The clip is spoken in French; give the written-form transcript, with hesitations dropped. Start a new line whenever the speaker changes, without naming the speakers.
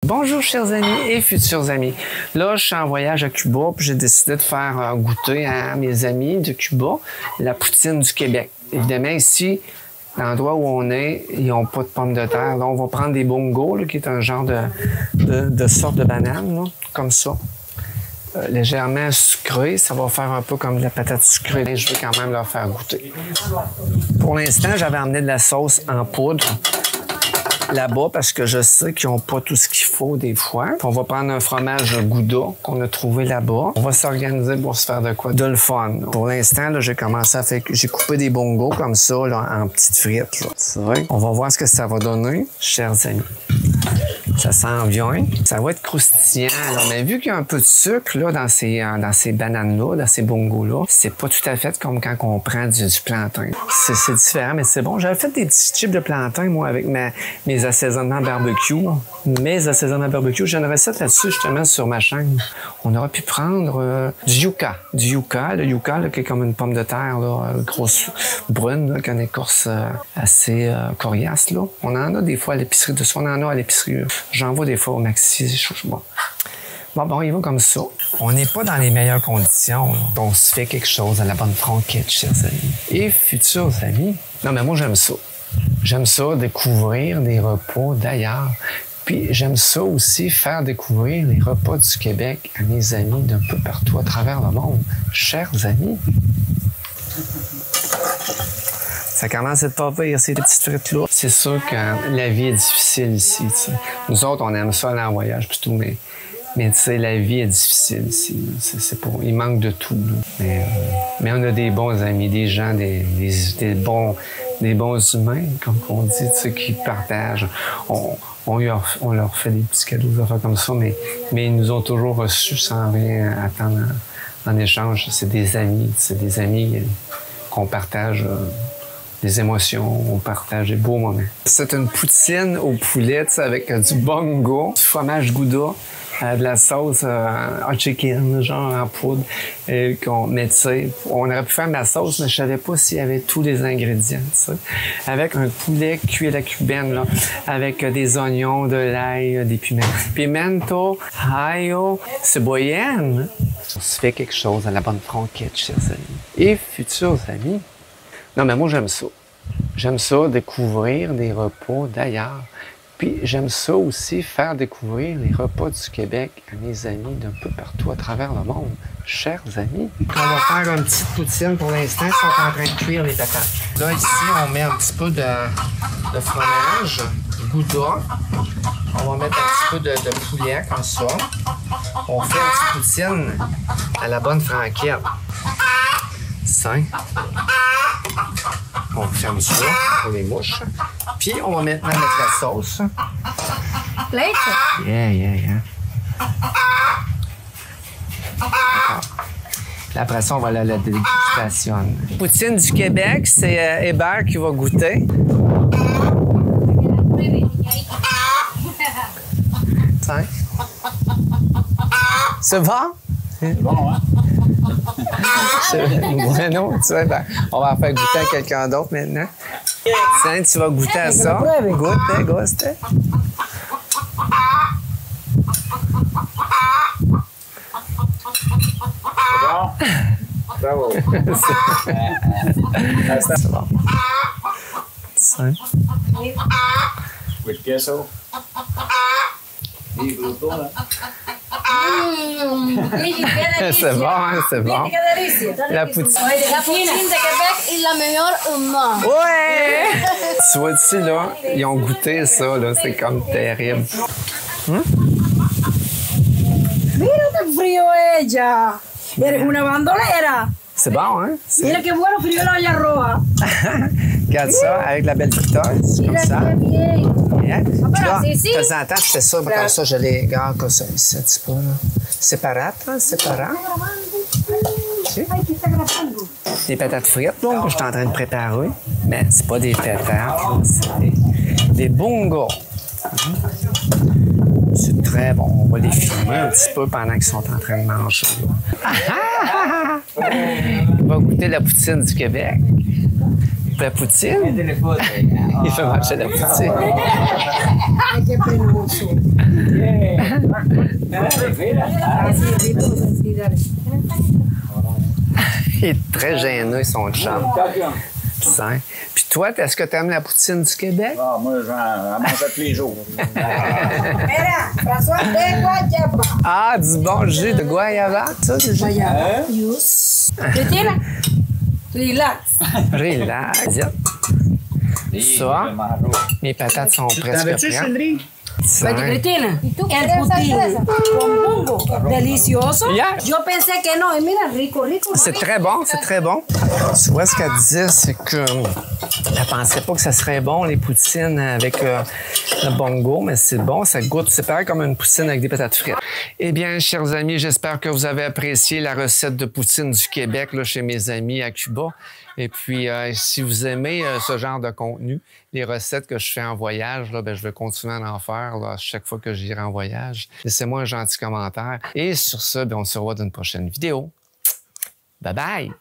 Bonjour chers amis et futurs amis. Là, je suis en voyage à Cuba puis j'ai décidé de faire goûter à mes amis de Cuba la poutine du Québec. Évidemment, ici, l'endroit où on est, ils n'ont pas de pommes de terre. Là, on va prendre des bongos, là, qui est un genre de sorte de banane, là, comme ça. Légèrement sucré, ça va faire un peu comme de la patate sucrée. Et je vais quand même leur faire goûter. Pour l'instant, j'avais emmené de la sauce en poudre là-bas parce que je sais qu'ils n'ont pas tout ce qu'il faut des fois. On va prendre un fromage Gouda qu'on a trouvé là-bas. On va s'organiser pour se faire de quoi? De le fun. Pour l'instant, j'ai commencé à faire... J'ai coupé des bongos comme ça là, en petites frites. Là. On va voir ce que ça va donner, chers amis. Ça s'en vient. Ça va être croustillant. Là. Mais vu qu'il y a un peu de sucre là, dans ces bananes-là, dans ces bongos-là, c'est pas tout à fait comme quand on prend du plantain. C'est différent, mais c'est bon. J'avais fait des petits chips de plantain, moi, avec mes assaisonnements barbecue. Mes assaisonnements barbecue, j'ai une recette là-dessus, justement, sur ma chaîne. On aurait pu prendre du yucca. Du yucca. Le yucca, là, qui est comme une pomme de terre, là, grosse, brune, là, qui a une écorce assez coriace, là. On en a des fois à l'épicerie. De ça, on en a à l'épicerie. J'en vois des fois au Maxi. Bon, il va comme ça. On n'est pas dans les meilleures conditions. Là. On se fait quelque chose à la bonne franquette, chers amis. Et futurs amis. Non, mais moi, j'aime ça. J'aime ça, découvrir des repas d'ailleurs. Puis j'aime ça aussi, faire découvrir les repas du Québec à mes amis d'un peu partout à travers le monde. Chers amis. Ça commence à être pas pire, ces petites frites-là. C'est sûr que la vie est difficile ici. T'sais. Nous autres, on aime ça aller en voyage plutôt, mais tu sais, la vie est difficile ici. Il manque de tout. Mais on a des bons amis, des gens, des bons humains, comme on dit, tu sais, qui partagent. On leur fait des petits cadeaux, des affaires comme ça, mais ils nous ont toujours reçus sans rien attendre en échange. C'est des amis qu'on partage des émotions, on partage des beaux moments. C'est une poutine au poulet, tu sais, avec du bongo, du fromage Gouda, de la sauce hot chicken, genre en poudre. Mais tu sais, on aurait pu faire de la sauce, mais je savais pas s'il y avait tous les ingrédients, tu sais. Avec un poulet cuit à la cubaine, là, avec des oignons, de l'ail, des pimento, ajo, cebollane. On se fait quelque chose à la bonne franquette, chers amis. Et futurs amis. Non, mais moi, j'aime ça. J'aime ça, découvrir des repas d'ailleurs. Puis j'aime ça aussi, faire découvrir les repas du Québec à mes amis d'un peu partout à travers le monde. Chers amis. On va faire une petite poutine pour l'instant. Ils sont en train de cuire les patates. Là, ici, on met un petit peu de fromage, Gouda. On va mettre un petit peu de poulet comme ça. On fait une petite poutine à la bonne franquette. Sain. On ferme ça pour les mouches. Puis, on va maintenant mettre la sauce.
Plate?
Yeah. D'accord. Puis après ça, on va la dégustation. Poutine du Québec, c'est Hébert qui va goûter. Tiens. C'est bon?
C'est bon, hein?
Bueno, tu sais, ben, on va en faire goûter à quelqu'un d'autre maintenant. Tiens, tu vas goûter à ça. Goûte.
C'est bon? Bravo.
C'est bon. Tiens.
With queso. Y fruto, là.
C'est bon, hein, c'est bon. La poutine.
La poutine de Québec est la meilleure au monde.
Ouais! Tu vois-tu, là, ils ont goûté ça, là, c'est comme terrible.
Mira qué frío ella. Eres una bandolera.
C'est bon, hein?
Mira qué bueno frío la olla roja.
Regarde ça, avec la belle friteuse, comme
Mira
ça.
qué bien.
Yeah. Puis là,
c'est ici.
de temps en temps, je fais ça, comme ça, je les garde comme ça, ici, un petit peu, là. Séparate, hein, séparate. Tu sais? Des patates frites, là, que je suis en train de préparer. Mais c'est pas des patates, là, c'est des bongos. C'est très bon. On va les filmer un petit peu pendant qu'ils sont en train de manger. On va goûter la poutine du Québec. La poutine? Il fait manger la poutine.
Ay, qué penoso. Así, Rito, así, dale.
Il est très gêneux, son chum. Tiens. Puis toi, est-ce que tu aimes la poutine du Québec?
Ah, moi, j'en mange tous les jours.
Mira, François de Guayaba.
Ah, du bon jus de guayaba, ça, du jus?
Guayaba. Yus. Cristina, relax.
Relax. Ça, mes patates sont presque prêtes.
Chandri?
Vete,
Tiens.
Cristina.
tú
El
quieres
putín
hacer
con bungo. Delicioso.
Yeah.
Yo pensé que no. Y mira, rico, rico.
C'est très bon, c'est très bon. Tu vois, ce qu'elle disait, c'est que elle pensait pas que ça serait bon, les poutines avec le bongo, mais c'est bon, ça goûte, c'est pareil comme une poutine avec des patates frites. Eh bien, chers amis, j'espère que vous avez apprécié la recette de poutine du Québec là, chez mes amis à Cuba. Et puis, si vous aimez ce genre de contenu, les recettes que je fais en voyage, là, ben, je vais continuer à en faire là, chaque fois que j'irai en voyage. Laissez-moi un gentil commentaire. Et sur ce, ben, on se revoit dans une prochaine vidéo. Bye bye!